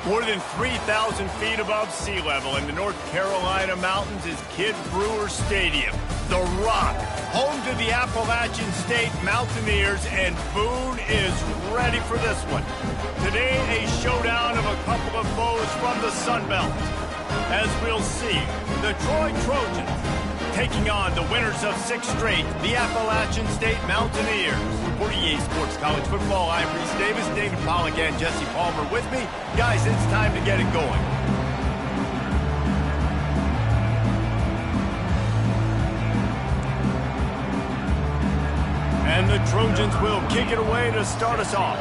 More than 3,000 feet above sea level in the North Carolina mountains is Kidd Brewer Stadium, the Rock, home to the Appalachian State Mountaineers, and Boone is ready for this one. Today, a showdown of a couple of foes from the Sun Belt. As we'll see, the Troy Trojans taking on the winners of 6 straight, the Appalachian State Mountaineers. For EA Sports College Football, I'm Reese Davis, David Pollack, and Jesse Palmer with me. Guys, it's time to get it going. And the Trojans will kick it away to start us off.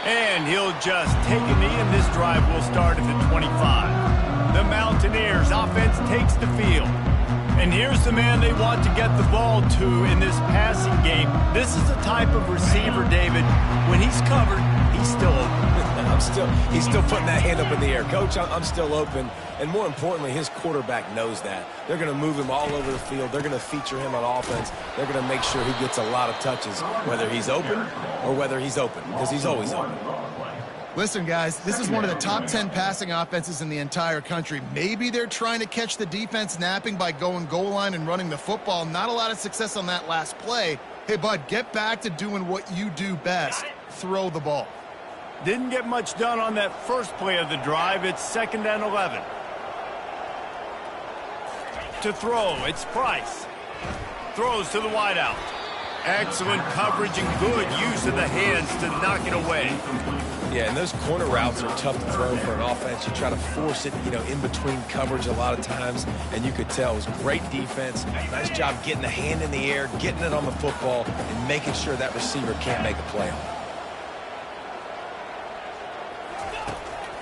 And he'll just take a knee, and this drive will start at the 25. The Mountaineers offense takes the field. And here's the man they want to get the ball to in this passing game. This is the type of receiver, David, when he's covered, he's still open. He's still putting that hand up in the air. Coach, I'm still open. And more importantly, his quarterback knows that. They're going to move him all over the field. They're going to feature him on offense. They're going to make sure he gets a lot of touches, whether he's open or whether he's open, because he's always open. Listen, guys, this is one of the top 10 passing offenses in the entire country. Maybe they're trying to catch the defense napping by going goal line and running the football. Not a lot of success on that last play. Hey, bud, get back to doing what you do best. Throw the ball. Didn't get much done on that first play of the drive. It's 2nd and 11. To throw, it's Price. Throws to the wideout. Excellent coverage and good use of the hands to knock it away. Yeah, and those corner routes are tough to throw for an offense. You try to force it, in between coverage a lot of times, and you could tell it was great defense. Nice job getting the hand in the air, getting it on the football, and making sure that receiver can't make a play on it.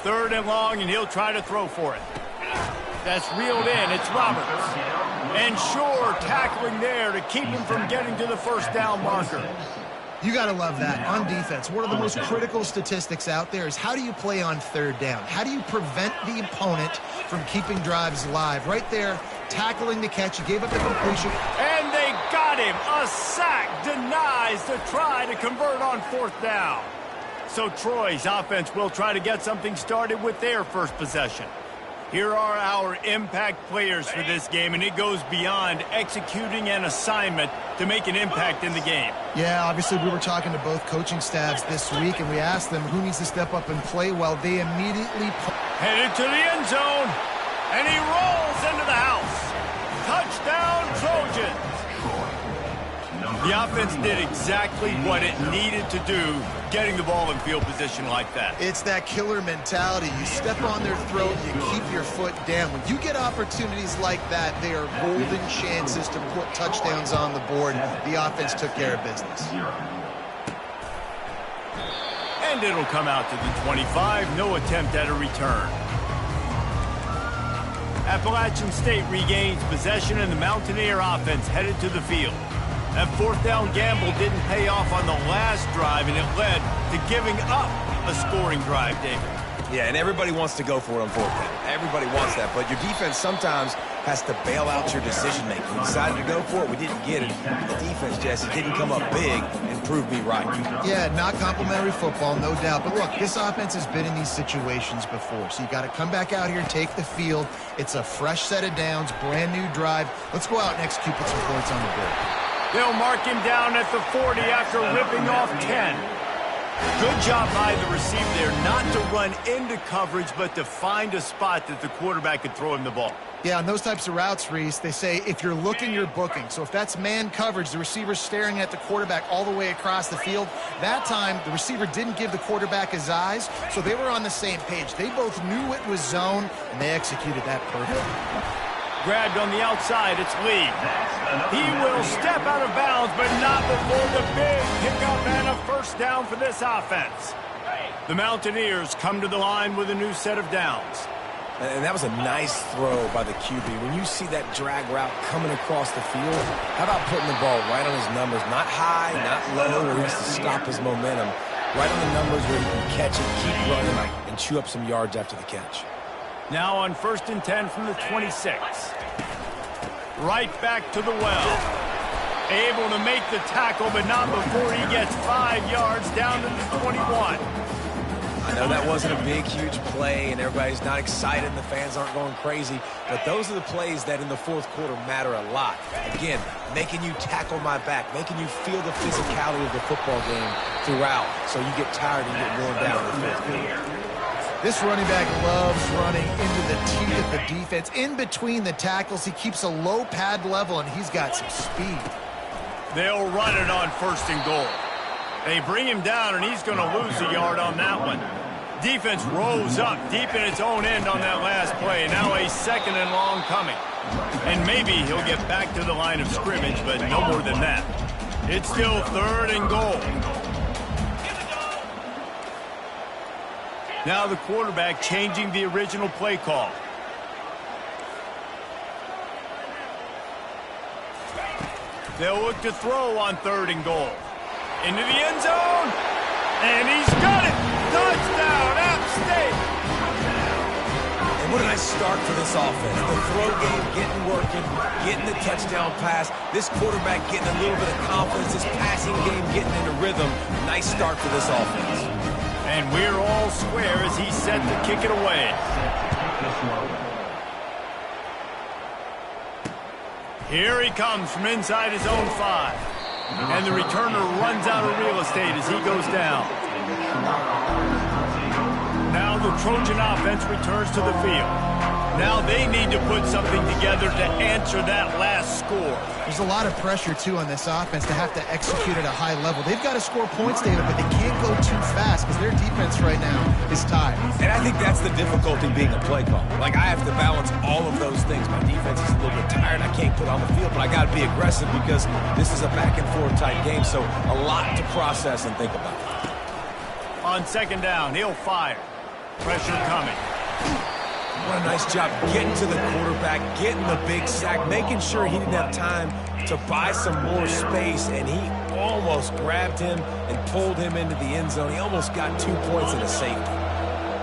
3rd and long, and he'll try to throw for it. That's reeled in. It's Roberts. And sure, tackling there to keep him from getting to the first down marker. You got to love that. On defense, one of the most critical statistics out there is how do you play on 3rd down? How do you prevent the opponent from keeping drives alive? Right there, tackling the catch. You gave up the completion. And they got him. A sack denies to try to convert on 4th down. So Troy's offense will try to get something started with their first possession. Here are our impact players for this game, and it goes beyond executing an assignment to make an impact in the game. Yeah, obviously we were talking to both coaching staffs this week, and we asked them who needs to step up and play well. They immediately headed to the end zone, and he rolls into the house. Touchdown, Trojans. The offense did exactly what it needed to do, getting the ball in field position like that. It's that killer mentality. You step on their throat, you keep your foot down. When you get opportunities like that, they are golden chances to put touchdowns on the board. The offense took care of business. And it'll come out to the 25. No attempt at a return. Appalachian State regains possession, and the Mountaineer offense headed to the field. That 4th down gamble didn't pay off on the last drive, and it led to giving up a scoring drive, David. Yeah, and everybody wants to go for it on 4th down. Everybody wants that, but your defense sometimes has to bail out your decision-making. We decided to go for it. We didn't get it. The defense, Jesse, didn't come up big and prove me right. Yeah, not complimentary football, no doubt. But look, this offense has been in these situations before, so you got to come back out here and take the field. It's a fresh set of downs, brand new drive. Let's go out and execute, put some points on the board. They'll mark him down at the 40 after ripping off 10. Good job by the receiver there not to run into coverage, but to find a spot that the quarterback could throw him the ball. Yeah, on those types of routes, Reese, they say if you're looking, you're booking. So if that's man coverage, the receiver's staring at the quarterback all the way across the field. That time, the receiver didn't give the quarterback his eyes, so they were on the same page. They both knew it was zone, and they executed that perfectly. Grabbed on the outside, it's Lee. He will step out of bounds, but not before the big pickup and a first down for this offense. The Mountaineers come to the line with a new set of downs. And that was a nice throw by the QB. When you see that drag route coming across the field, how about putting the ball right on his numbers? Not high, not low, where he has to stop his momentum. Right on the numbers where he can catch it, keep running, and chew up some yards after the catch. Now on 1st and 10 from the 26. Right back to the well. Able to make the tackle, but not before he gets 5 yards down to the 21. I know that wasn't a big, huge play, and everybody's not excited, and the fans aren't going crazy, but those are the plays that in the fourth quarter matter a lot. Again, making you tackle my back, making you feel the physicality of the football game throughout, so you get tired and get worn down in the fourth quarter. This running back loves running into the teeth of the defense. In between the tackles, he keeps a low pad level, and he's got some speed. They'll run it on 1st and goal. They bring him down, and he's going to lose a yard on that one. Defense rose up deep in its own end on that last play. Now a 2nd and long coming. And maybe he'll get back to the line of scrimmage, but no more than that. It's still 3rd and goal. Now the quarterback changing the original play call. They'll look to throw on 3rd and goal. Into the end zone. And he's got it. Touchdown, App State. And what a nice start for this offense. The throw game getting working, getting the touchdown pass. This quarterback getting a little bit of confidence. This passing game getting into rhythm. Nice start for this offense. And we're all square as he's set to kick it away. Here he comes from inside his own 5. And the returner runs out of real estate as he goes down. Now the Trojan offense returns to the field. Now they need to put something together to answer that last score. There's a lot of pressure, too, on this offense to have to execute at a high level. They've got to score points, David, but they can't go too fast because their defense right now is tired. And I think that's the difficulty being a play call. Like, I have to balance all of those things. My defense is a little bit tired. I can't put on the field, but I got to be aggressive because this is a back-and-forth type game, so a lot to process and think about. On 2nd down, he'll fire. Pressure coming. What a nice job getting to the quarterback, getting the big sack, making sure he didn't have time to buy some more space, and he almost grabbed him and pulled him into the end zone. He almost got 2 points and a safety.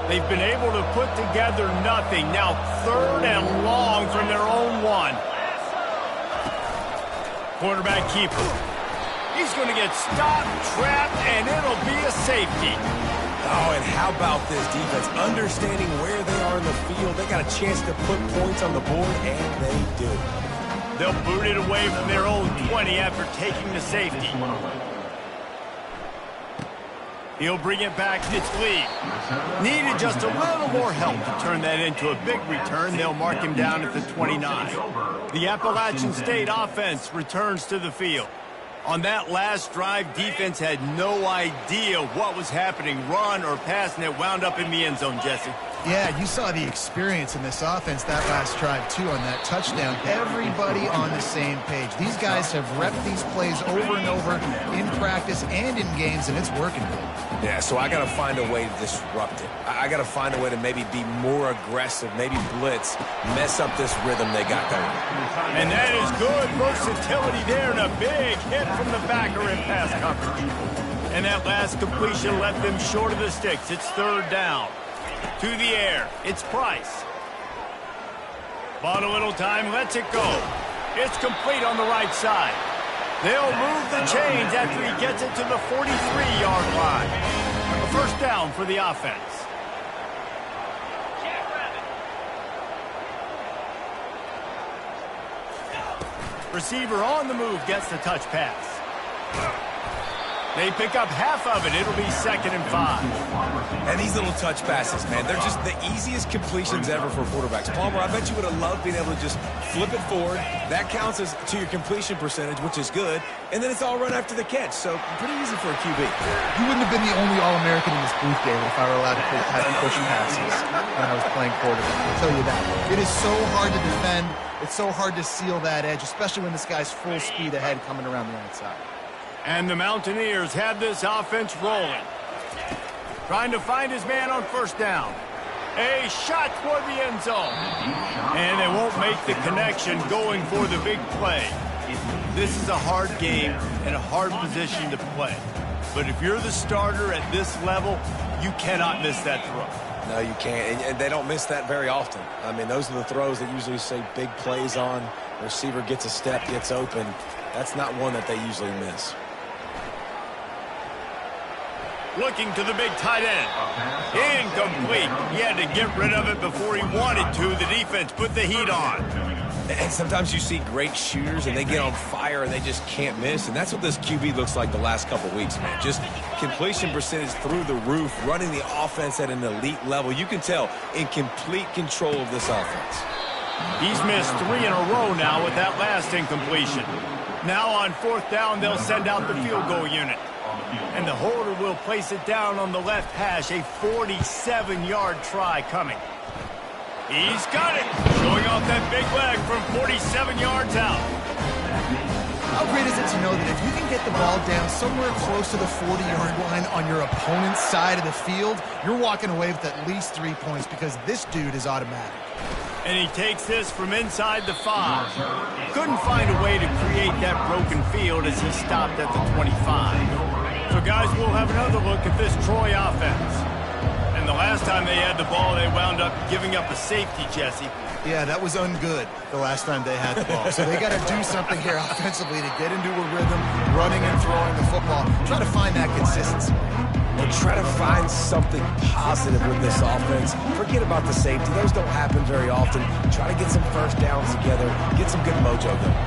They've been able to put together nothing. Now 3rd and long from their own 1. Quarterback keeper. He's going to get stopped, trapped, and it'll be a safety. Oh, and how about this defense? Understanding where they are in the field. They got a chance to put points on the board, and they do. They'll boot it away from their own 20 after taking the safety. He'll bring it back. It's Lee. Needed just a little more help to turn that into a big return. They'll mark him down at the 29. The Appalachian State offense returns to the field. On that last drive, defense had no idea what was happening, run or pass, and it wound up in the end zone, Jesse. Yeah, you saw the experience in this offense that last drive, too, on that touchdown. Everybody on the same page. These guys have repped these plays over and over in practice and in games, and it's working. Yeah, so I got to find a way to disrupt it. I got to find a way to maybe be more aggressive, maybe blitz, mess up this rhythm they got going. And that is good versatility there, and a big hit from the backer in pass coverage. And that last completion left them short of the sticks. It's 3rd down. To the air, it's Price. Bought a little time, lets it go. It's complete on the right side. They'll move the chains after he gets it to the 43-yard line. A 1st down for the offense. Receiver on the move gets the touch pass. They pick up half of it. It'll be 2nd and 5. And these little touch passes, man, they're just the easiest completions ever for quarterbacks. Palmer, I bet you would have loved being able to just flip it forward. That counts as to your completion percentage, which is good. And then it's all run after the catch. So pretty easy for a QB. You wouldn't have been the only All-American in this booth, David, if I were allowed to have you pushing passes when I was playing quarterback. I'll tell you that. It is so hard to defend. It's so hard to seal that edge, especially when this guy's full speed ahead coming around the outside. And the Mountaineers have this offense rolling. Trying to find his man on 1st down. A shot toward the end zone. And they won't make the connection going for the big play. This is a hard game and a hard position to play. But if you're the starter at this level, you cannot miss that throw. No, you can't. And they don't miss that very often. I mean, those are the throws that usually say big plays on. The receiver gets a step, gets open. That's not one that they usually miss. Looking to the big tight end. Incomplete. He had to get rid of it before he wanted to. The defense put the heat on. And sometimes you see great shooters and they get on fire and they just can't miss. And that's what this QB looks like the last couple weeks, man. Just completion percentage through the roof, running the offense at an elite level. You can tell in complete control of this offense. He's missed 3 in a row now with that last incompletion. Now on 4th down, they'll send out the field goal unit. And the holder will place it down on the left hash. A 47-yard try coming. He's got it. Showing off that big leg from 47 yards out. How great is it to know that if you can get the ball down somewhere close to the 40-yard line on your opponent's side of the field, you're walking away with at least 3 points because this dude is automatic. And he takes this from inside the 5. Couldn't find a way to create that broken field as he stopped at the 25. So, guys, we'll have another look at this Troy offense. And the last time they had the ball, they wound up giving up a safety, Jesse. Yeah, that was ungood the last time they had the ball. So they got to do something here offensively to get into a rhythm, running and throwing the football. Try to find that consistency. Or try to find something positive with this offense. Forget about the safety. Those don't happen very often. Try to get some first downs together. Get some good mojo going.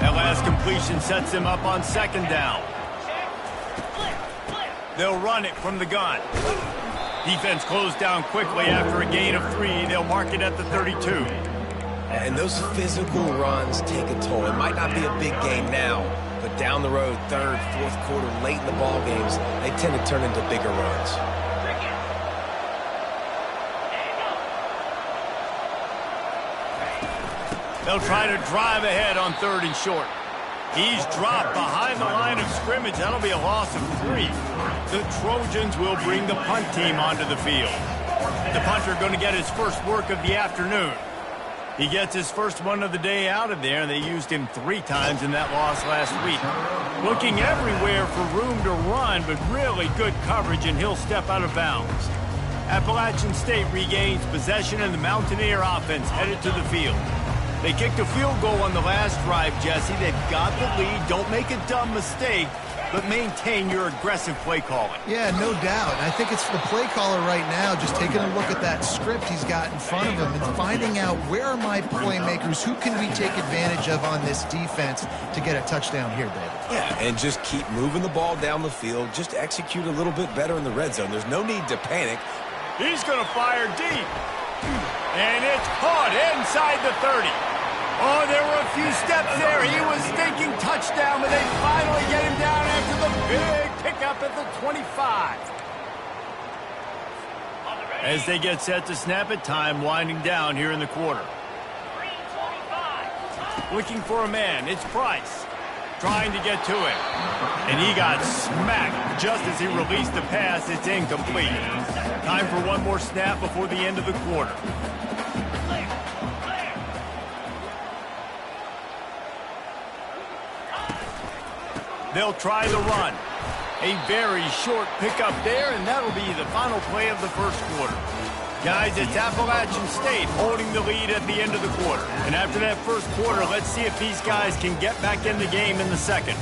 That last completion sets them up on 2nd down. They'll run it from the gun. Defense closed down quickly after a gain of 3. They'll mark it at the 32. And those physical runs take a toll. It might not be a big game now, but down the road, 3rd, 4th quarter, late in the ball games, they tend to turn into bigger runs. They'll try to drive ahead on 3rd and short. He's dropped behind the line of scrimmage. That'll be a loss of 3. The Trojans will bring the punt team onto the field. The punter going to get his first work of the afternoon. He gets his first one of the day out of there, and they used him 3 times in that loss last week. Looking everywhere for room to run, but really good coverage, and he'll step out of bounds. Appalachian State regains possession, and the Mountaineer offense headed to the field. They kicked a field goal on the last drive, Jesse. They've got the lead. Don't make a dumb mistake, but maintain your aggressive play calling. Yeah, no doubt. And I think it's the play caller right now just taking a look at that script he's got in front of him and finding out where are my playmakers, who can we take advantage of on this defense to get a touchdown here, David. Yeah, and just keep moving the ball down the field. Just execute a little bit better in the red zone. There's no need to panic. He's going to fire deep. And it's caught inside the 30. Oh, there were a few steps there. He was thinking touchdown, but they finally get him down after the big pickup at the 25. As they get set to snap it, time winding down here in the quarter. Looking for a man. It's Price. Trying to get to him. And he got smacked just as he released the pass. It's incomplete. Time for one more snap before the end of the quarter. They'll try the run. A very short pickup there, and that'll be the final play of the first quarter. Guys, it's Appalachian State holding the lead at the end of the quarter. And after that first quarter, let's see if these guys can get back in the game in the second.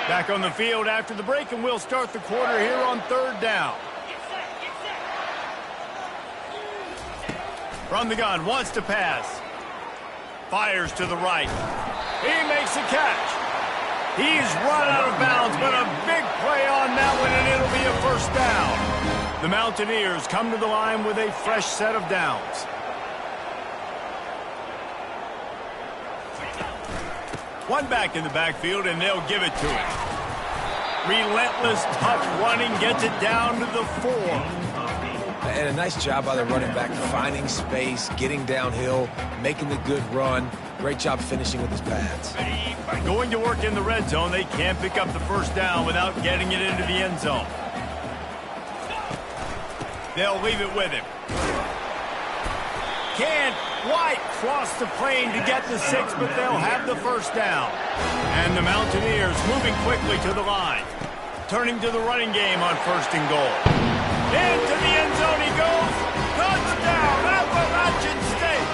Back on the field after the break, and we'll start the quarter here on 3rd down. From the gun, wants to pass. Fires to the right. He makes a catch. He's run out of bounds, but a big play on that one, and it'll be a first down. The Mountaineers come to the line with a fresh set of downs. One back in the backfield, and they'll give it to him. Relentless, tough running gets it down to the 4. And a nice job by the running back, finding space, getting downhill, making the good run. Great job finishing with his pads. Going to work in the red zone, they can't pick up the first down without getting it into the end zone. They'll leave it with him. Can't quite cross the plane to get the 6, but they'll have the first down. And the Mountaineers moving quickly to the line. turning to the running game on 1st and goal. Into the end zone he goes. Touchdown, Appalachian State.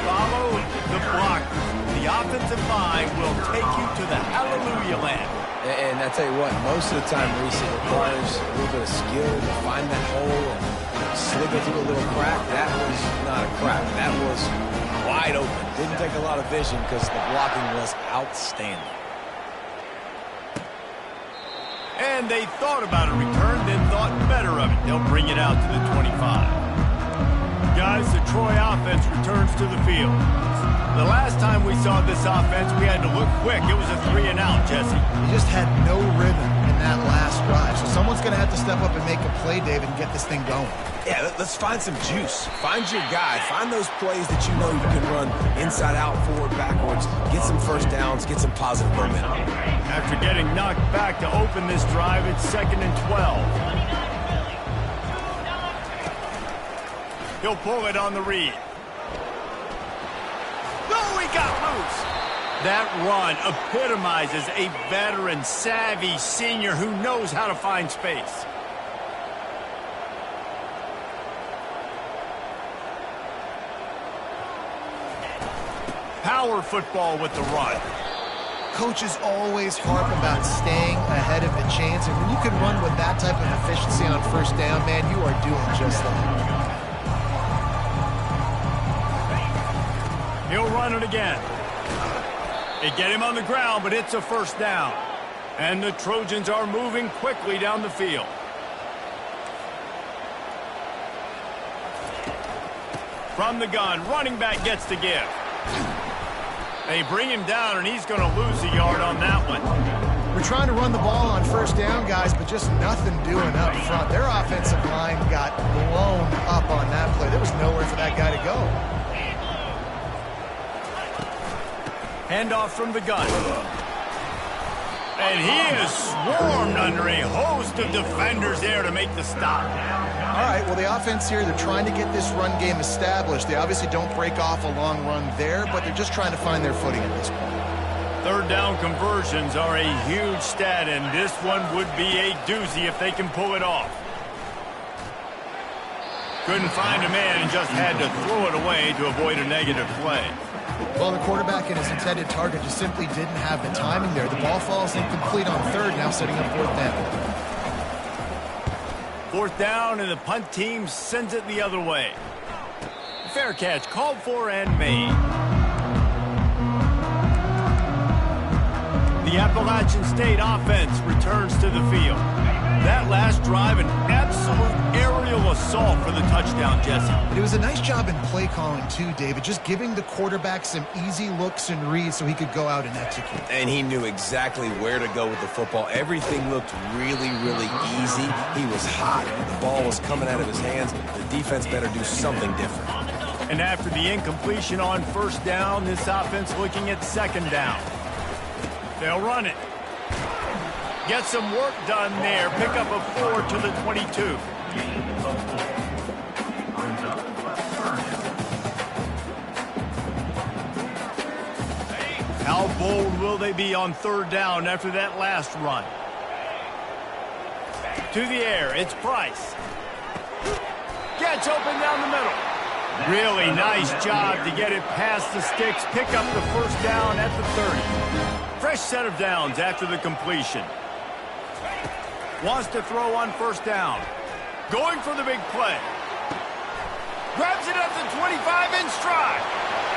Follow the blockers. The offensive line will take you to the hallelujah land. And I tell you what, most of the time, Reese, it requires a little bit of skill to find that hole and slip it through a little crack. That was not a crack. That was wide open. Didn't take a lot of vision because the blocking was outstanding. And they thought about a return, then thought better of it. They'll bring it out to the 25. Guys, the Troy offense returns to the field. The last time we saw this offense, we had to look quick. It was a 3-and-out, Jesse. He just had no rhythm in that last drive. So someone's going to have to step up and make a play, David, and get this thing going. Yeah, let's find some juice. Find your guy. Find those plays that you know you can run inside out, forward, backwards. Get some first downs. Get some positive momentum. After getting knocked back to open this drive, it's 2nd and 12. He'll pull it on the read. Oh, he got loose. That run epitomizes a veteran, savvy senior who knows how to find space. Power football with the run. Coaches always harp about staying ahead of the chains, and when you can run with that type of efficiency on 1st down, man, you are doing just that. He'll run it again. They get him on the ground, but it's a 1st down. And the Trojans are moving quickly down the field. From the gun, running back gets the give. They bring him down, and he's going to lose a yard on that one. We're trying to run the ball on 1st down, guys, but just nothing doing up front. Their offensive line got blown up on that play. There was nowhere for that guy to go. Handoff from the gun. And he is swarmed under a host of defenders there to make the stop. All right, well, the offense here, they're trying to get this run game established. They obviously don't break off a long run there, but they're just trying to find their footing at this point. 3rd down conversions are a huge stat, and this one would be a doozy if they can pull it off. Couldn't find a man and just had to throw it away to avoid a negative play. Well, the quarterback and his intended target just simply didn't have the timing there. The ball falls incomplete on 3rd, now setting up 4th down. 4th down, and the punt team sends it the other way. Fair catch called for and made. The Appalachian State offense returns to the field. That last drive, an absolute aerial assault for the touchdown, Jesse. It was a nice job in play calling, too, David, just giving the quarterback some easy looks and reads so he could go out and execute. And he knew exactly where to go with the football. Everything looked really, really easy. He was hot. The ball was coming out of his hands. The defense better do something different. And after the incompletion on 1st down, this offense looking at 2nd down. They'll run it. Get some work done there. Pick up a 4 to the 22. How bold will they be on 3rd down after that last run? To the air, it's Price. Gets open down the middle. Really nice job to get it past the sticks. Pick up the 1st down at the 30. Fresh set of downs after the completion. Wants to throw on 1st down. Going for the big play. Grabs it at the 25 in stride.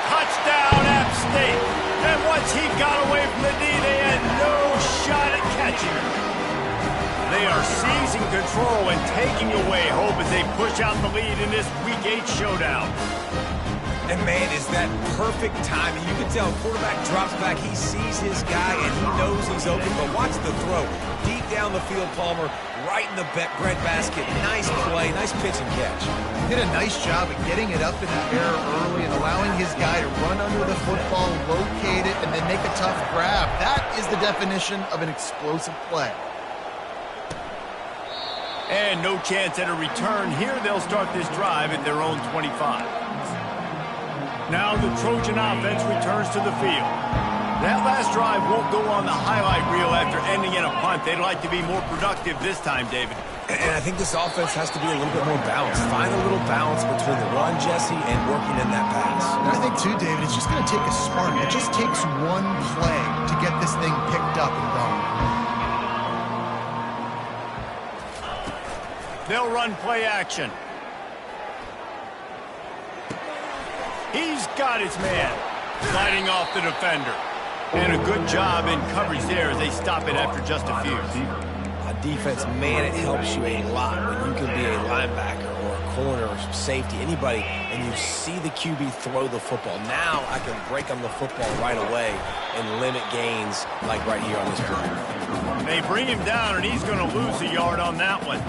Touchdown, App State. And once he got away from the D, they had no shot at catching him. They are seizing control and taking away hope as they push out the lead in this Week 8 showdown. And, man, is that perfect timing. You can tell quarterback drops back. He sees his guy, and he knows he's open. But watch the throw. Deep down the field, Palmer, right in the breadbasket. Nice play, nice pitch and catch. He did a nice job of getting it up in the air early and allowing his guy to run under the football, locate it, and then make a tough grab. That is the definition of an explosive play. And no chance at a return. Here they'll start this drive at their own 25. Now the Trojan offense returns to the field. That last drive won't go on the highlight reel after ending in a punt. They'd like to be more productive this time, David. And I think this offense has to be a little bit more balanced. Find a little balance between the run, Jesse, and working in that pass. And I think, too, David, it's just going to take a spark. It just takes one play to get this thing picked up and going. They'll run play action. He's got his man. Sliding off the defender. And a good job in coverage there as they stop it after just a few. Defense, man, it helps you a lot when you can be a linebacker or a corner or safety, anybody, and you see the QB throw the football. Now I can break on the football right away and limit gains like right here on this play. They bring him down, and he's going to lose a yard on that one.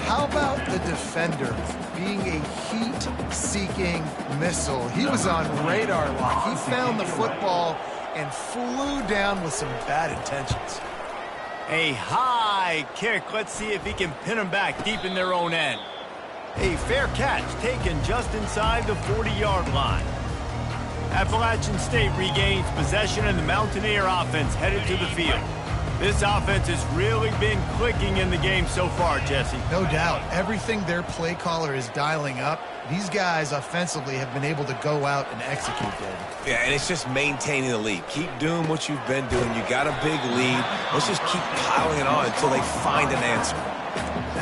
How about the defender being a heat-seeking missile? He was on radar lock. He found the football and flew down with some bad intentions. A high kick. Let's see if he can pin them back deep in their own end. A fair catch taken just inside the 40-yard line. Appalachian State regains possession and the Mountaineer offense headed to the field. This offense has really been clicking in the game so far, Jesse. No doubt. Everything their play caller is dialing up, these guys offensively have been able to go out and execute, David. Yeah, and it's just maintaining the lead. Keep doing what you've been doing. You got a big lead. Let's just keep piling it on until they find an answer.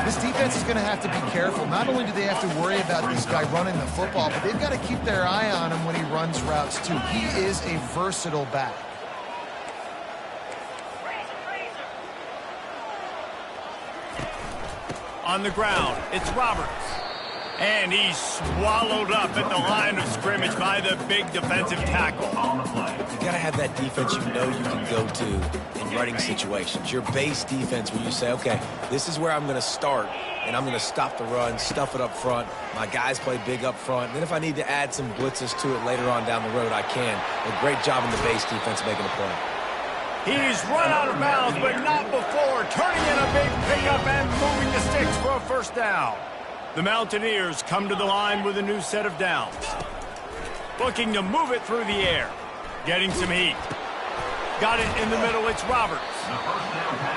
This defense is going to have to be careful. Not only do they have to worry about this guy running the football, but they've got to keep their eye on him when he runs routes, too. He is a versatile back. On the ground, it's Roberts. And he's swallowed up at the line of scrimmage by the big defensive tackle. You got to have that defense you know you can go to in running situations. Your base defense where you say, okay, this is where I'm going to start, and I'm going to stop the run, stuff it up front. My guys play big up front. And then if I need to add some blitzes to it later on down the road, I can. A great job in the base defense making a play. He's run out of bounds, but not before. Turning in a big pickup and moving the sticks for a first down. The Mountaineers come to the line with a new set of downs. Looking to move it through the air. Getting some heat. Got it in the middle, it's Roberts.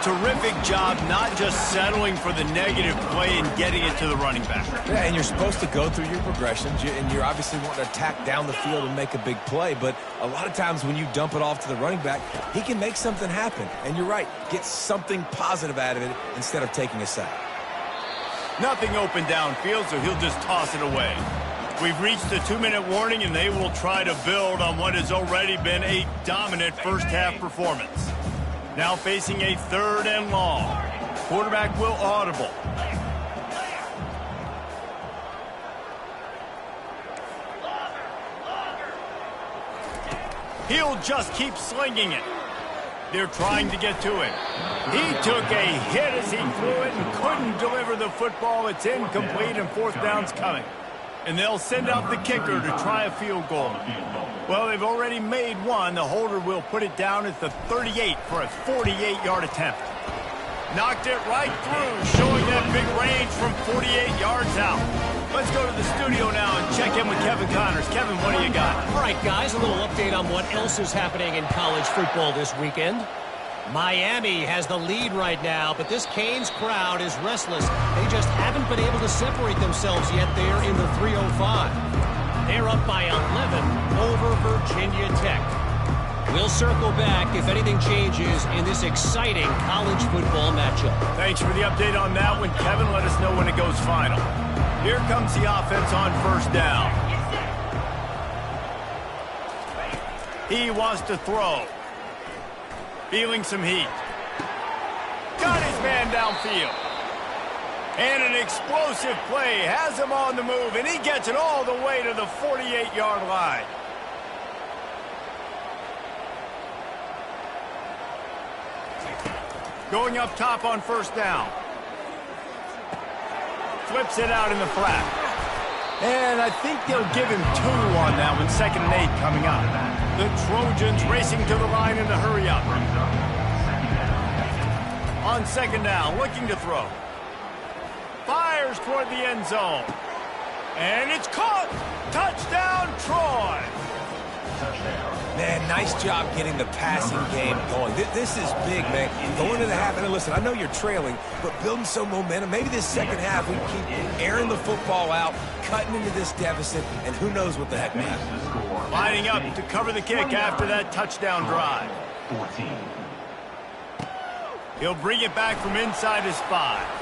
Terrific job not just settling for the negative play and getting it to the running back. Yeah, and you're supposed to go through your progressions, and you're obviously wanting to attack down the field and make a big play, but a lot of times when you dump it off to the running back, he can make something happen. And you're right, get something positive out of it instead of taking a sack. Nothing open downfield, so he'll just toss it away. We've reached the 2-minute warning, and they will try to build on what has already been a dominant first-half performance. Now facing a 3rd and long. Quarterback will audible. He'll just keep slinging it. They're trying to get to him. He took a hit as he threw it and couldn't deliver the football. It's incomplete, and 4th down's coming. And they'll send out the kicker to try a field goal. Well, they've already made one. The holder will put it down at the 38 for a 48-yard attempt. Knocked it right through, showing that big range from 48 yards out. Let's go to the studio now and check in with Kevin Connors. Kevin, what do you got? All right, guys, a little update on what else is happening in college football this weekend. Miami has the lead right now, but this Canes crowd is restless. They just haven't been able to separate themselves yet there in the 305. They're up by 11 over Virginia Tech. We'll circle back if anything changes in this exciting college football matchup. Thanks for the update on that one, Kevin. Let us know when it goes final. Here comes the offense on 1st down. He wants to throw. Feeling some heat. Got his man downfield. And an explosive play has him on the move, and he gets it all the way to the 48-yard line. Going up top on 1st down. Flips it out in the flat. And I think they'll give him 2 on that one. 2nd and 8 coming up. The Trojans racing to the line in a hurry up. On 2nd down, looking to throw. Fires toward the end zone. And it's caught. Touchdown, Troy. Man, nice job getting the passing game going. This is big, man. Going into the half, and listen, I know you're trailing, but building some momentum. Maybe this second half we keep airing the football out, cutting into this deficit, and who knows what the heck may happen. Lining up to cover the kick after that touchdown drive. 14. He'll bring it back from inside his 5.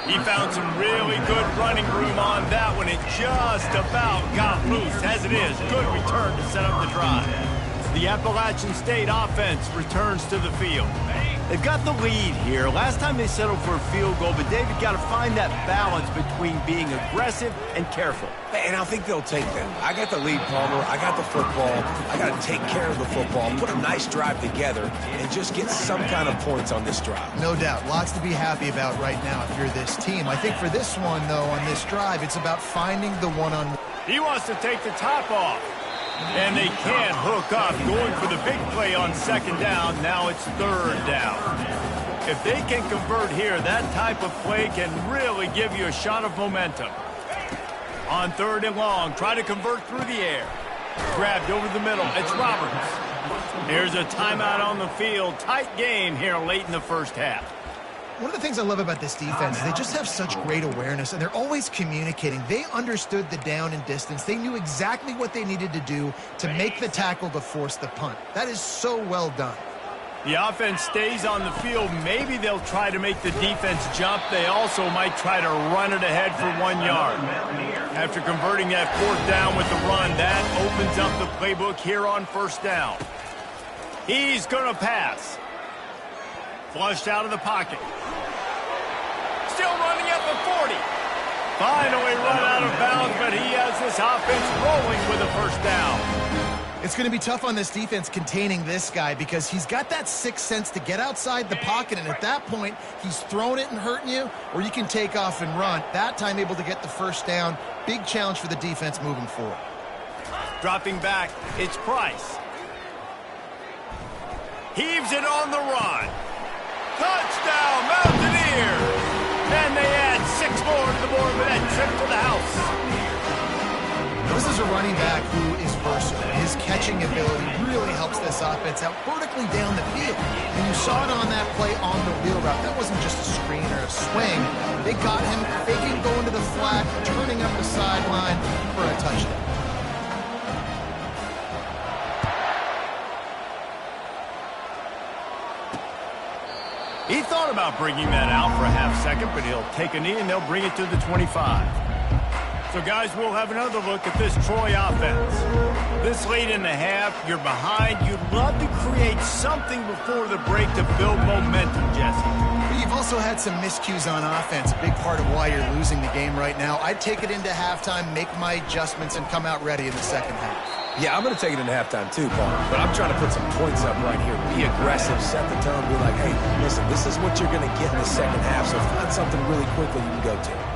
He found some really good running room on that one. It just about got loose. As it is, good return to set up the drive. The Appalachian State offense returns to the field. They've got the lead here. Last time they settled for a field goal, but David got to find that balance between being aggressive and careful. And I think they'll take that. I got the lead, Palmer. I got the football. I got to take care of the football, put a nice drive together, and just get some kind of points on this drive. No doubt. Lots to be happy about right now if you're this team. I think for this one, though, on this drive, it's about finding the one-on-one. He wants to take the top off. And they can't hook up, going for the big play on second down. Now it's third down. If they can convert here, that type of play can really give you a shot of momentum. On third and long, try to convert through the air. Grabbed over the middle. It's Roberts. Here's a timeout on the field. Tight game here late in the first half. One of the things I love about this defense is they just have such great awareness, and they're always communicating. They understood the down and distance. They knew exactly what they needed to do to make the tackle to force the punt. That is so well done. The offense stays on the field. Maybe they'll try to make the defense jump. They also might try to run it ahead for 1 yard. After converting that fourth down with the run, that opens up the playbook here on first down. He's going to pass. Flushed out of the pocket. Still running at the 40. Finally run out of bounds, but he has this offense rolling with a first down. It's going to be tough on this defense containing this guy because he's got that sixth sense to get outside the pocket, and at that point, he's throwing it and hurting you, or you can take off and run. That time able to get the first down. Big challenge for the defense moving forward. Dropping back, it's Price. Heaves it on the run. Touchdown, Mountaineers! And they add 6 more to the board with that trip to the house. This is a running back who is versatile. His catching ability really helps this offense out vertically down the field. And you saw it on that play on the wheel route. That wasn't just a screen or a swing. They got him faking going to the flat, turning up the sideline for a touchdown. He thought about bringing that out for a half second, but he'll take a knee and they'll bring it to the 25. So, guys, we'll have another look at this Troy offense. This late in the half, you're behind. You'd love to create something before the break to build momentum, Jesse. But you've also had some miscues on offense, a big part of why you're losing the game right now. I'd take it into halftime, make my adjustments, and come out ready in the second half. Yeah, I'm going to take it into halftime too, Paul. But I'm trying to put some points up right here. Be aggressive, set the tone, be like, hey, listen, this is what you're going to get in the second half, so find something really quickly you can go to.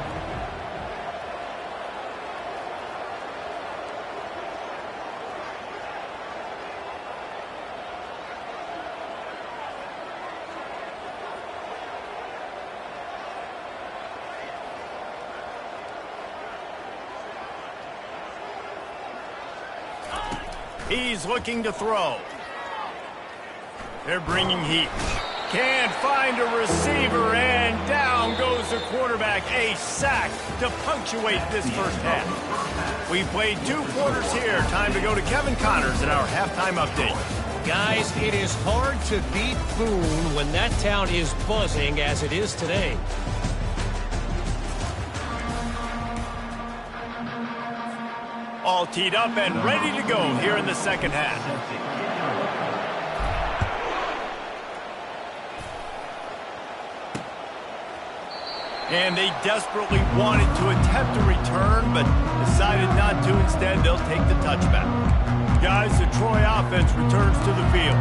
He's looking to throw. They're bringing heat. Can't find a receiver, and down goes the quarterback. A sack to punctuate this first half. We played 2 quarters here. Time to go to Kevin Connors in our halftime update. Guys, it is hard to beat Boone when that town is buzzing as it is today. All teed up and ready to go here in the second half. And they desperately wanted to attempt a return, but decided not to. Instead, they'll take the touchback. Guys, the Troy offense returns to the field.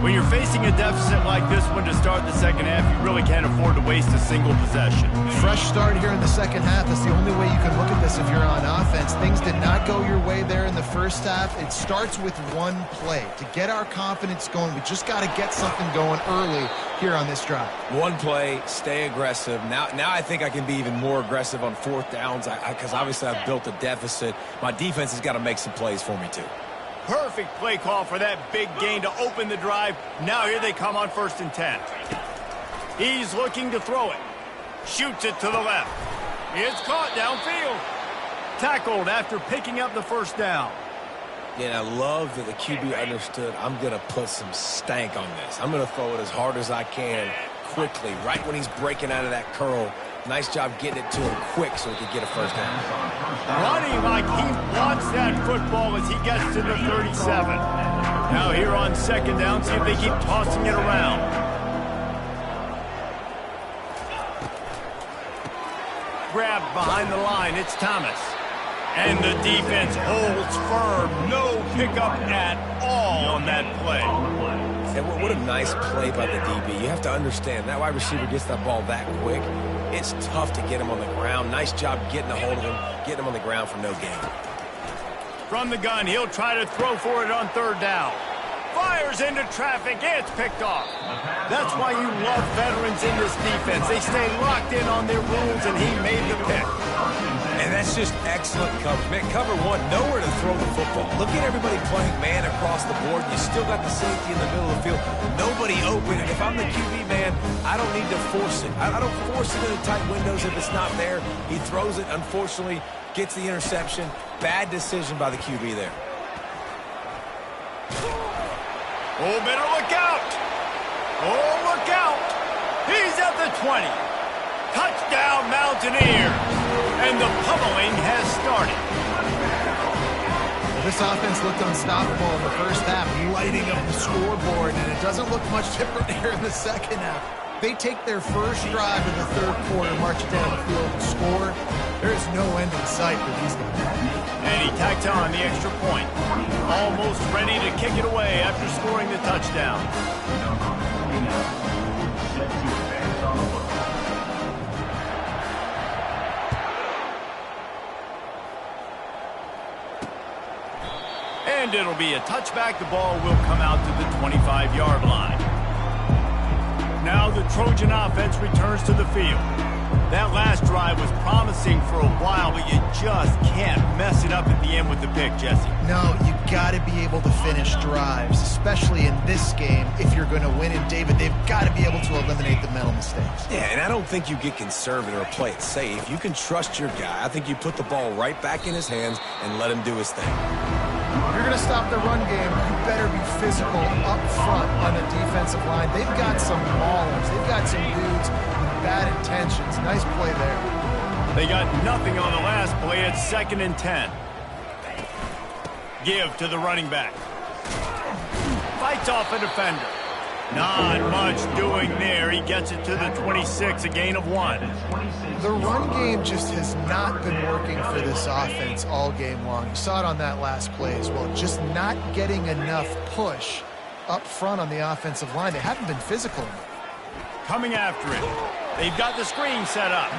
When you're facing a deficit like this one to start the second half, you really can't afford to waste a single possession. Fresh start here in the second half. That's the only way you can look at this if you're on offense. Things did not go your way there in the first half. It starts with one play. To get our confidence going, we just got to get something going early here on this drive. One play, stay aggressive. Now I think I can be even more aggressive on fourth downs because obviously I've built a deficit. My defense has got to make some plays for me too. Perfect play call for that big gain to open the drive. Now here they come on 1st and 10. He's looking to throw it. Shoots it to the left. It's caught downfield. Tackled after picking up the 1st down. Yeah, I love that the QB understood I'm going to put some stank on this. I'm going to throw it as hard as I can quickly, right when he's breaking out of that curl. Nice job getting it to him quick so he could get a 1st down. Running like he wants that football as he gets to the 37. Now here on 2nd down, see if they keep tossing it around. Grabbed behind the line, it's Thomas. And the defense holds firm. No pickup at all on that play. And what a nice play by the DB. You have to understand, that wide receiver gets that ball that quick. It's tough to get him on the ground. Nice job getting a hold of him, getting him on the ground for no gain. From the gun, he'll try to throw for it on 3rd down. Fires into traffic. It's picked off. That's why you love veterans in this defense. They stay locked in on their rules, and he made the pick. And that's just excellent coverage. Man, cover one, nowhere to throw the football. Look at everybody playing man across the board. You still got the safety in the middle of the field. Nobody open. And if I'm the QB, man, I don't need to force it. I don't force it into tight windows if it's not there. He throws it, unfortunately, gets the interception. Bad decision by the QB there. Oh, better look out. Oh, look out. He's at the 20. Touchdown, Mountaineers. And the pummeling has started. Well, this offense looked unstoppable in the 1st half, lighting up the scoreboard, and it doesn't look much different here in the 2nd half. They take their 1st drive of the 3rd quarter, march it down the field, and score. There is no end in sight for these guys. And he tacks on the extra point. Almost ready to kick it away after scoring the touchdown. And it'll be a touchback. The ball will come out to the 25-yard line. Now the Trojan offense returns to the field. That last drive was promising for a while, but you just can't mess it up at the end with the pick, Jesse. No, you got to be able to finish drives, especially in this game. If you're going to win in David, they've got to be able to eliminate the mental mistakes. Yeah, and I don't think you get conservative or play it safe. You can trust your guy. I think you put the ball right back in his hands and let him do his thing. If you're going to stop the run game, you better be physical up front on the defensive line. They've got some maulers. They've got some dudes with bad intentions. Nice play there. They got nothing on the last play. It's 2nd and 10. Give to the running back. Fights off a defender. Not much doing there. He gets it to the 26, a gain of 1. The run game just has not been working for this offense all game long. You saw it on that last play as well. Just not getting enough push up front on the offensive line. They haven't been physical enough. Coming after it. They've got the screen set up.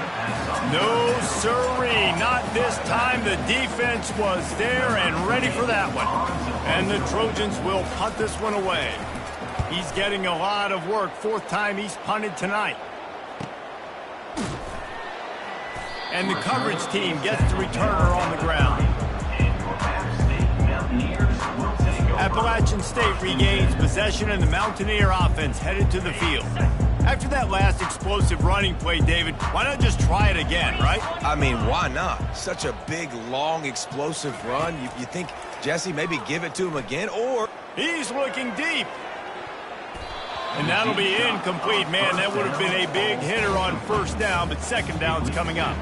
No siree, not this time. The defense was there and ready for that one. And the Trojans will punt this one away. He's getting a lot of work. 4th time he's punted tonight. And the coverage team gets the returner on the ground. Appalachian State regains possession, and the Mountaineer offense headed to the field. After that last explosive running play, David, why not just try it again, right? I mean, why not? Such a big, long, explosive run. You think, Jesse, maybe give it to him again, or... He's looking deep. And that'll be incomplete. Man, that would have been a big hitter on 1st down, but 2nd down's coming up.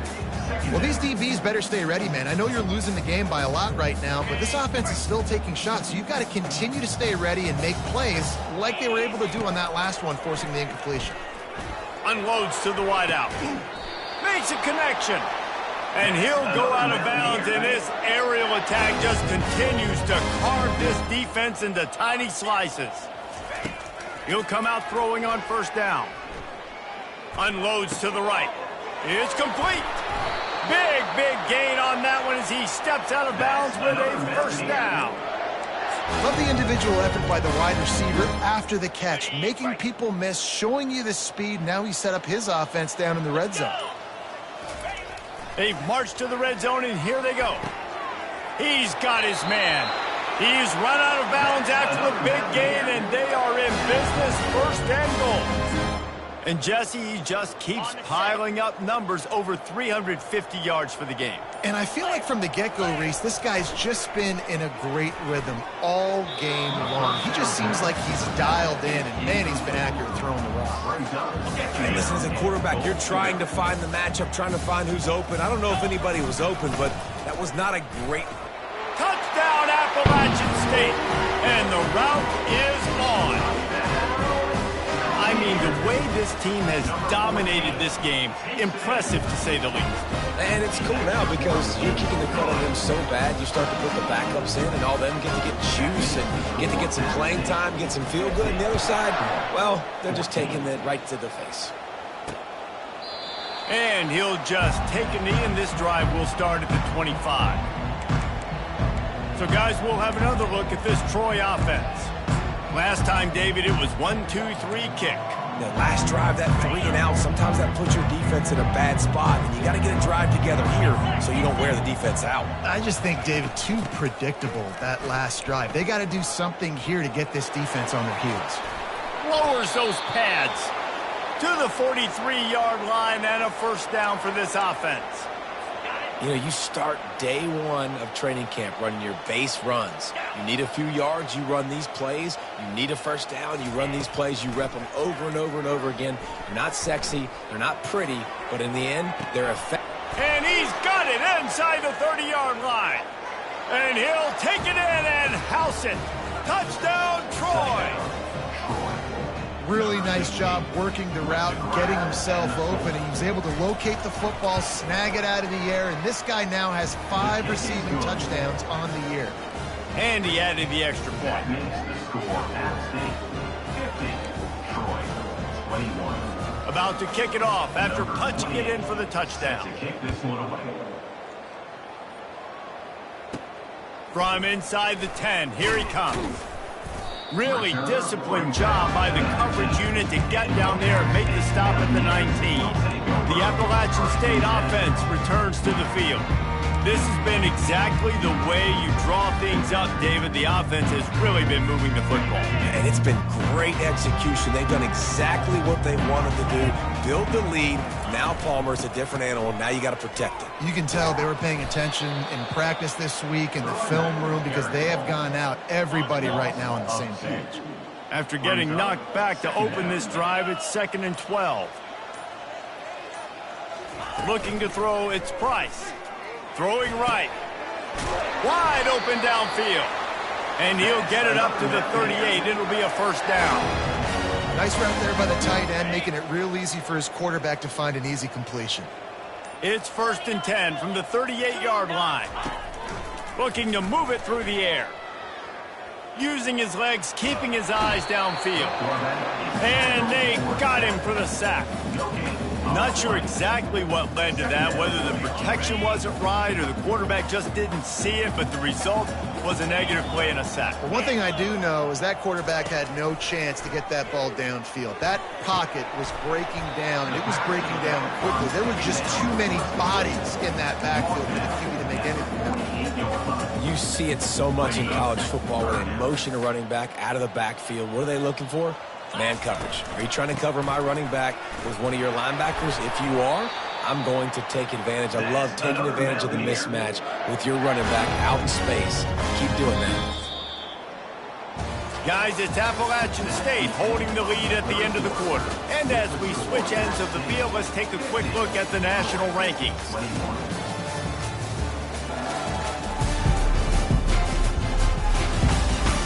Well, these DBs better stay ready, man. I know you're losing the game by a lot right now, but this offense is still taking shots. So you've got to continue to stay ready and make plays like they were able to do on that last one, forcing the incompletion. Unloads to the wideout. Makes a connection. And he'll go out of bounds, and this aerial attack just continues to carve this defense into tiny slices. He'll come out throwing on 1st down. Unloads to the right. It's complete. Big gain on that one as he steps out of bounds with a 1st down. Love the individual effort by the wide receiver after the catch, making people miss, showing you the speed. Now he set up his offense down in the red zone. They've marched to the red zone, and here they go. He's got his man. He's run out of bounds after the big gain, and they are in business, 1st and goal. And Jesse, he just keeps piling up numbers, over 350 yards for the game. And I feel like from the get-go, Reese, this guy's just been in a great rhythm all game long. He just seems like he's dialed in, and man, he's been accurate throwing the rock. And listen, as a quarterback, you're trying to find the matchup, trying to find who's open. I don't know if anybody was open, but that was not a great... Touchdown, Appalachian State, and the route is on. I mean, the way this team has dominated this game, impressive to say the least. And it's cool now because you're kicking the crud on them so bad, you start to put the backups in, and all them get to get juice and get to get some playing time, get some feel good. And the other side, well, they're just taking it right to the face. And he'll just take a knee, and this drive will start at the 25. So, guys, we'll have another look at this Troy offense. Last time, David, it was 1-2-3 kick. The last drive, that 3 and out, sometimes that puts your defense in a bad spot, and you got to get a drive together here so you don't wear the defense out. I just think, David, too predictable, that last drive. They got to do something here to get this defense on their heels. Lowers those pads to the 43-yard line, and a 1st down for this offense. You know, you start day 1 of training camp running your base runs. You need a few yards, you run these plays. You need a 1st down, you run these plays. You rep them over and over and over again. They're not sexy, they're not pretty, but in the end, they're effective. And he's got it inside the 30-yard line. And he'll take it in and house it. Touchdown, Troy. Really nice job working the route and getting himself open. He was able to locate the football, snag it out of the air, and this guy now has 5 receiving touchdowns on the year. And he added the extra point. About to kick it off after punching it in for the touchdown. From inside the 10, here he comes. Really disciplined job by the coverage unit to get down there and make the stop at the 19. The Appalachian State offense returns to the field. This has been exactly the way you draw things up, David. The offense has really been moving the football. And it's been great execution. They've done exactly what they wanted to do. Build the lead. Now Palmer's a different animal. Now you got to protect it. You can tell they were paying attention in practice this week in the film room because they have gone out, everybody right now on the same page. After getting knocked back to open this drive, it's 2nd and 12. Looking to throw, it's Price. Throwing right. Wide open downfield. And he'll get it up to the 38. It'll be a 1st down. Nice route there by the tight end, making it real easy for his quarterback to find an easy completion. It's 1st and 10 from the 38-yard line. Looking to move it through the air. Using his legs, keeping his eyes downfield. And they got him for the sack. Not sure exactly what led to that, whether the protection wasn't right or the quarterback just didn't see it, but the result was a negative play and a sack. Well, one thing I do know is that quarterback had no chance to get that ball downfield. That pocket was breaking down, and it was breaking down quickly. There were just too many bodies in that backfield for the QB to make anything happen. You see it so much in college football where they motion a running back out of the backfield. What are they looking for? Man coverage. Are you trying to cover my running back with one of your linebackers? If you are, I'm going to take advantage. I love taking advantage of the mismatch with your running back out in space. Keep doing that. Guys, it's Appalachian State holding the lead at the end of the quarter. And as we switch ends of the field, let's take a quick look at the national rankings.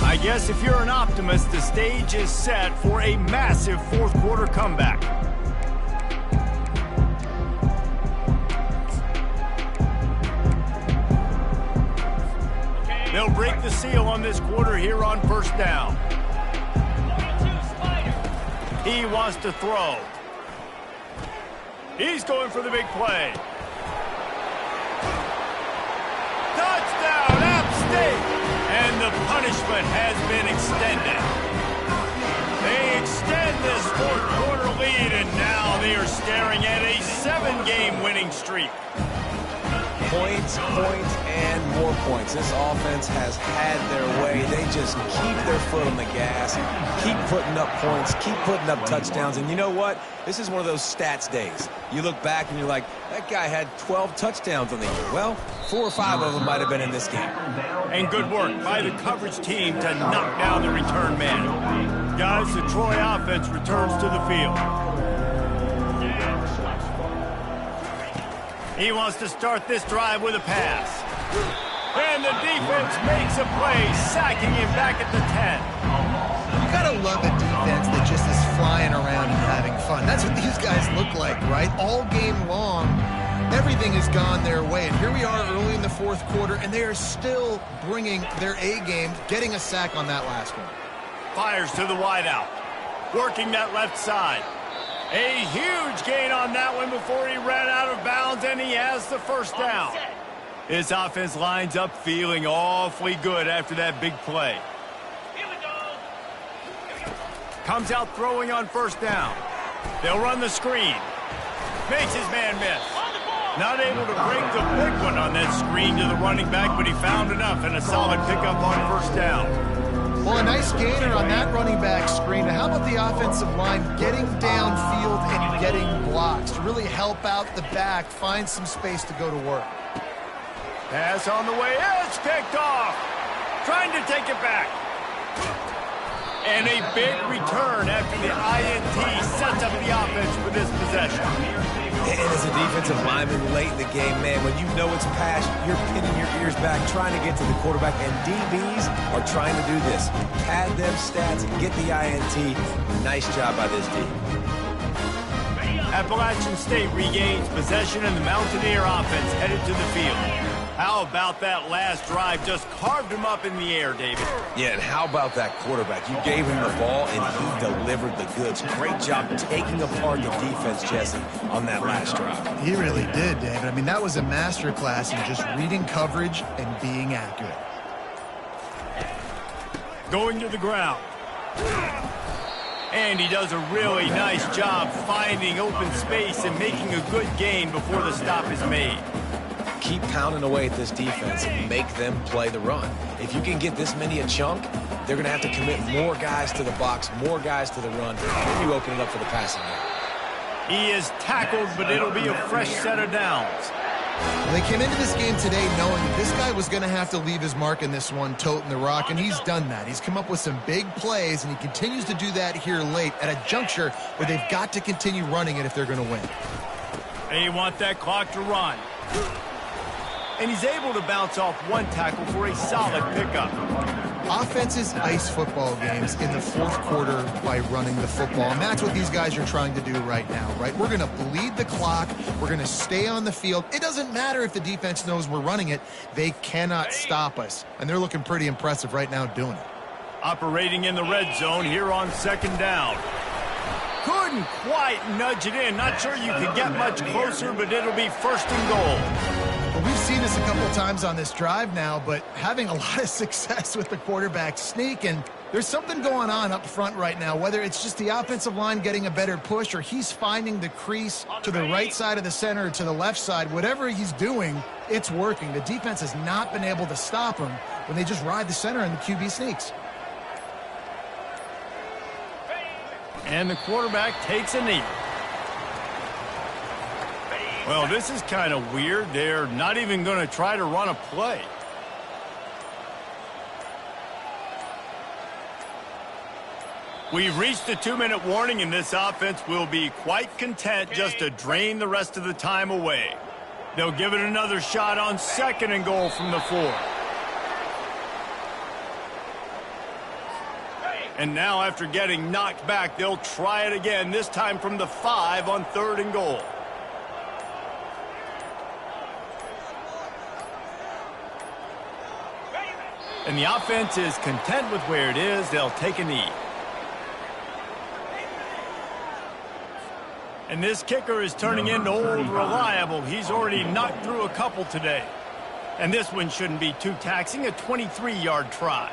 I guess if you're an optimist, the stage is set for a massive 4th quarter comeback. They'll break the seal on this quarter here on 1st down. He wants to throw. He's going for the big play. Touchdown, App State! And the punishment has been extended. They extend this 4th quarter lead, and now they are staring at a 7-game winning streak. Points, points, and more points. This offense has had their way. They just keep their foot on the gas, keep putting up points, keep putting up touchdowns. And you know what? This is one of those stats days. You look back and you're like, that guy had 12 touchdowns on the year. Well, 4 or 5 of them might have been in this game. And good work by the coverage team to knock down the return man. Guys, the Troy offense returns to the field. He wants to start this drive with a pass. And the defense makes a play, sacking him back at the 10. You gotta love a defense that just is flying around and having fun. That's what these guys look like, right? All game long, everything has gone their way. And here we are early in the fourth quarter, and they are still bringing their A game, getting a sack on that last one. Fires to the wideout, working that left side. A huge gain on that one before he ran out of bounds, and he has the first down. His offense lines up feeling awfully good after that big play. Comes out throwing on first down. They'll run the screen. Makes his man miss. Not able to break the big one on that screen to the running back, but he found enough and a solid pickup on first down. Well, a nice gainer on that running back screen. How about the offensive line getting downfield and getting blocks to really help out the back, find some space to go to work? Pass on the way. It's picked off. Trying to take it back. And a big return after the INT sets up the offense for this possession. And as a defensive lineman late in the game, man, when you know it's pass, you're pinning your ears back, trying to get to the quarterback, and DBs are trying to do this. Pad them stats, get the INT. Nice job by this D. Appalachian State regains possession, and the Mountaineer offense headed to the field. How about that last drive? Just carved him up in the air, David. Yeah, and how about that quarterback? You gave him the ball, and he delivered the goods. Great job taking apart the defense, Jesse, on that last drive. He really did, David. I mean, that was a masterclass in just reading coverage and being accurate. Going to the ground. And he does a really nice job finding open space and making a good gain before the stop is made. Keep pounding away at this defense and make them play the run. If you can get this many a chunk, they're going to have to commit more guys to the box, more guys to the run, then you open it up for the passing game. He is tackled, but it'll be a fresh set of downs. Well, they came into this game today knowing that this guy was going to have to leave his mark in this one, toting the rock, and he's done that. He's come up with some big plays, and he continues to do that here late at a juncture where they've got to continue running it if they're going to win. They want that clock to run. And he's able to bounce off one tackle for a solid pickup. Offenses ice football games in the fourth quarter by running the football, and that's what these guys are trying to do right now, right? We're going to bleed the clock. We're going to stay on the field. It doesn't matter if the defense knows we're running it. They cannot stop us, and they're looking pretty impressive right now doing it. Operating in the red zone here on second down. Couldn't quite nudge it in. Not sure you could get much closer, but it'll be first and goal. Well, we've seen this a couple of times on this drive now, but having a lot of success with the quarterback sneak, and there's something going on up front right now, whether it's just the offensive line getting a better push or he's finding the crease to the right side of the center or to the left side. Whatever he's doing, it's working. The defense has not been able to stop him when they just ride the center and the QB sneaks. And the quarterback takes a knee. Well, this is kind of weird. They're not even going to try to run a play. We've reached the 2-minute warning, and this offense will be quite content just to drain the rest of the time away. They'll give it another shot on second and goal from the 4. And now, after getting knocked back, they'll try it again, this time from the 5 on third and goal. And the offense is content with where it is. They'll take a knee. And this kicker is turning into old reliable. He's already knocked through a couple today. And this one shouldn't be too taxing, a 23-yard try.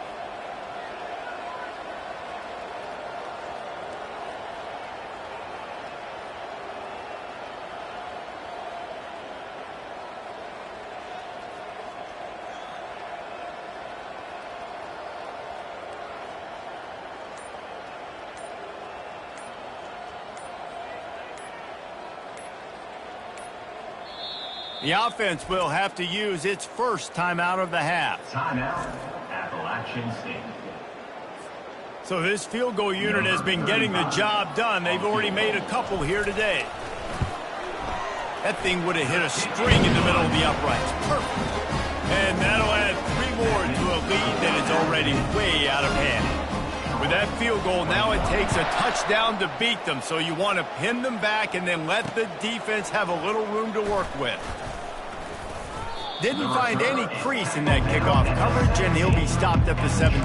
The offense will have to use its first timeout of the half. Timeout, Appalachian State. So this field goal unit has been getting the job done. They've already made a couple here today. That thing would have hit a string in the middle of the uprights. Perfect. And that'll add 3 more to a lead that is already way out of hand. With that field goal, now it takes a touchdown to beat them. So you want to pin them back and then let the defense have a little room to work with. Didn't find any crease in that kickoff coverage, and he'll be stopped at the 17.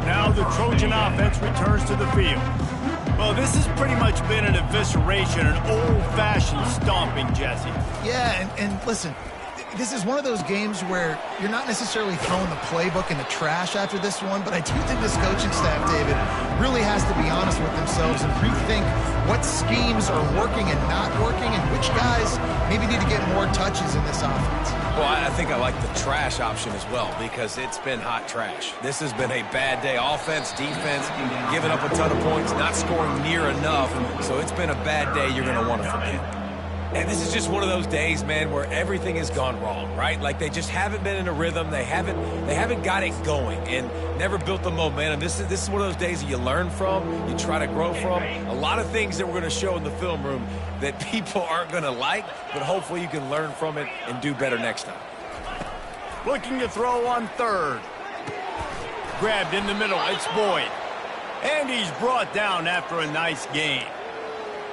Now the Trojan offense returns to the field. Well, this has pretty much been an evisceration, an old-fashioned stomping, Jesse. Yeah, and listen, this is one of those games where you're not necessarily throwing the playbook in the trash after this one, but I do think this coaching staff, David, really has to be honest with themselves and rethink what schemes are working and not working and which guys maybe need to get more touches in this offense. Well, I think I like the trash option as well because it's been hot trash. This has been a bad day. Offense, defense, giving up a ton of points, not scoring near enough. So it's been a bad day you're going to want to forget. And this is just one of those days, man, where everything has gone wrong, right? Like they just haven't been in a rhythm. They haven't got it going and never built the momentum. This is one of those days that you learn from, you try to grow from. A lot of things that we're going to show in the film room that people aren't going to like, but hopefully you can learn from it and do better next time. Looking to throw on third. Grabbed in the middle, it's Boyd. And he's brought down after a nice gain.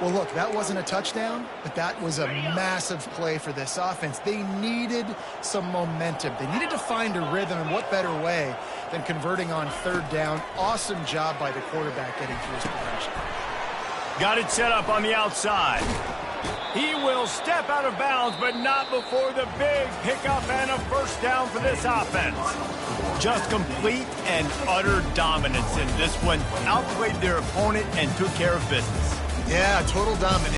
Well, look, that wasn't a touchdown, but that was a massive play for this offense. They needed some momentum. They needed to find a rhythm, and what better way than converting on third down. Awesome job by the quarterback getting through his progression. Got it set up on the outside. He will step out of bounds, but not before the big pickup and a first down for this offense. Just complete and utter dominance in this one. Outplayed their opponent and took care of business. Yeah, total dominance.